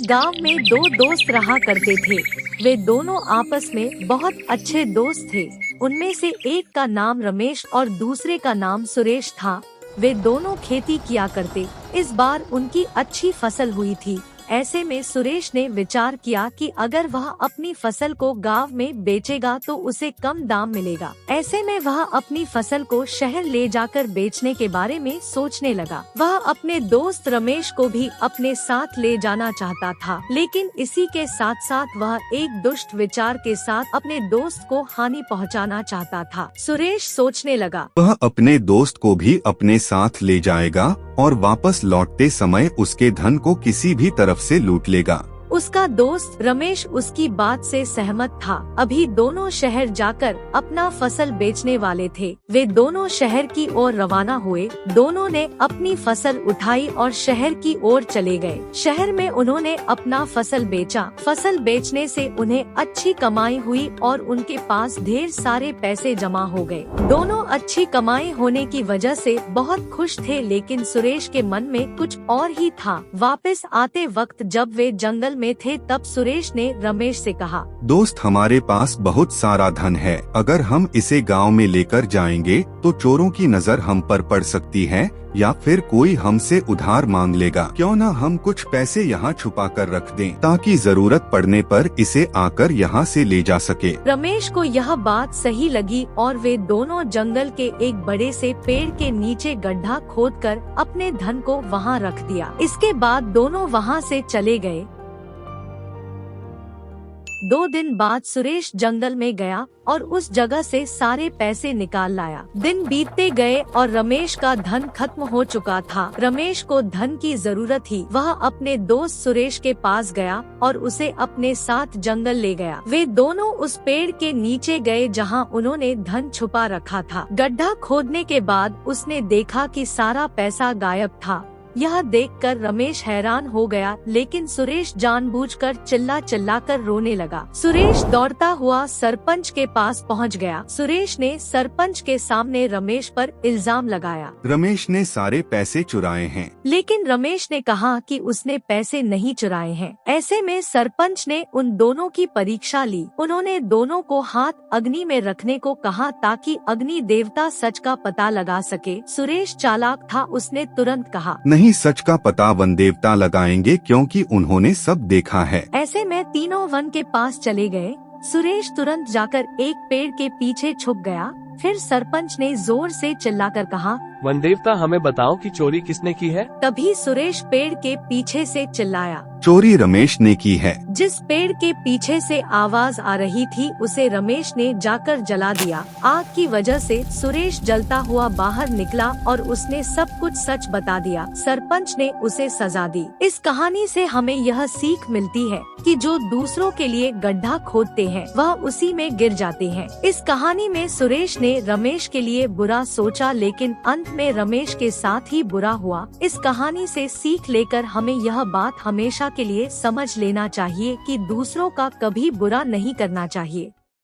एक गांव में दो दोस्त रहा करते थे। वे दोनों आपस में बहुत अच्छे दोस्त थे। उनमें से एक का नाम रमेश और दूसरे का नाम सुरेश था। वे दोनों खेती किया करते। इस बार उनकी अच्छी फसल हुई थी। ऐसे में सुरेश ने विचार किया कि अगर वह अपनी फसल को गांव में बेचेगा तो उसे कम दाम मिलेगा। ऐसे में वह अपनी फसल को शहर ले जाकर बेचने के बारे में सोचने लगा। वह अपने दोस्त रमेश को भी अपने साथ ले जाना चाहता था, लेकिन इसी के साथ साथ वह एक दुष्ट विचार के साथ अपने दोस्त को हानि पहुंचाना चाहता था। सुरेश सोचने लगा, वह अपने दोस्त को भी अपने साथ ले जाएगा और वापस लौटते समय उसके धन को किसी भी तरफ से लूट लेगा। उसका दोस्त रमेश उसकी बात से सहमत था। अभी दोनों शहर जाकर अपना फसल बेचने वाले थे। वे दोनों शहर की ओर रवाना हुए। दोनों ने अपनी फसल उठाई और शहर की ओर चले गए। शहर में उन्होंने अपना फसल बेचा। फसल बेचने से उन्हें अच्छी कमाई हुई और उनके पास ढेर सारे पैसे जमा हो गए। दोनों अच्छी कमाई होने की वजह से बहुत खुश थे, लेकिन सुरेश के मन में कुछ और ही था। वापस आते वक्त जब वे जंगल में थे तब सुरेश ने रमेश से कहा, दोस्त, हमारे पास बहुत सारा धन है। अगर हम इसे गांव में लेकर जाएंगे तो चोरों की नजर हम पर पड़ सकती है या फिर कोई हमसे उधार मांग लेगा। क्यों न हम कुछ पैसे यहाँ छुपा कर रख दें ताकि जरूरत पड़ने पर इसे आकर यहाँ से ले जा सके। रमेश को यह बात सही लगी और वे दोनों जंगल के एक बड़े से पेड़ के नीचे गड्ढा खोदकर अपने धन को वहाँ रख दिया। इसके बाद दोनों वहाँ से चले गए। 2 दिन बाद सुरेश जंगल में गया और उस जगह से सारे पैसे निकाल लाया। दिन बीतते गए और रमेश का धन खत्म हो चुका था। रमेश को धन की जरूरत थी। वह अपने दोस्त सुरेश के पास गया और उसे अपने साथ जंगल ले गया। वे दोनों उस पेड़ के नीचे गए जहां उन्होंने धन छुपा रखा था। गड्ढा खोदने के बाद उसने देखा कि सारा पैसा गायब था। यह देखकर रमेश हैरान हो गया, लेकिन सुरेश जानबूझकर चिल्ला चिल्लाकर रोने लगा। सुरेश दौड़ता हुआ सरपंच के पास पहुंच गया। सुरेश ने सरपंच के सामने रमेश पर इल्जाम लगाया। रमेश ने सारे पैसे चुराए हैं। लेकिन रमेश ने कहा कि उसने पैसे नहीं चुराए हैं। ऐसे में सरपंच ने उन दोनों की परीक्षा ली। उन्होंने दोनों को हाथ अग्नि में रखने को कहा ताकि अग्नि देवता सच का पता लगा सके। सुरेश चालाक था, उसने तुरंत कहा, नहीं, सच का पता वन देवता लगाएंगे क्योंकि उन्होंने सब देखा है। ऐसे में तीनों वन के पास चले गए। सुरेश तुरंत जाकर एक पेड़ के पीछे छुप गया। फिर सरपंच ने जोर से चिल्लाकर कहा, वन देवता, हमें बताओ कि चोरी किसने की है। तभी सुरेश पेड़ के पीछे से चिल्लाया, चोरी रमेश ने की है। जिस पेड़ के पीछे से आवाज आ रही थी उसे रमेश ने जाकर जला दिया। आग की वजह से सुरेश जलता हुआ बाहर निकला और उसने सब कुछ सच बता दिया। सरपंच ने उसे सजा दी। इस कहानी से हमें यह सीख मिलती है कि जो दूसरों के लिए गड्ढा खोदते हैं वह उसी में गिर जाते हैं। इस कहानी में सुरेश ने रमेश के लिए बुरा सोचा, लेकिन अंत में रमेश के साथ ही बुरा हुआ। इस कहानी से सीख लेकर हमें यह बात हमेशा के लिए समझ लेना चाहिए कि दूसरों का कभी बुरा नहीं करना चाहिए।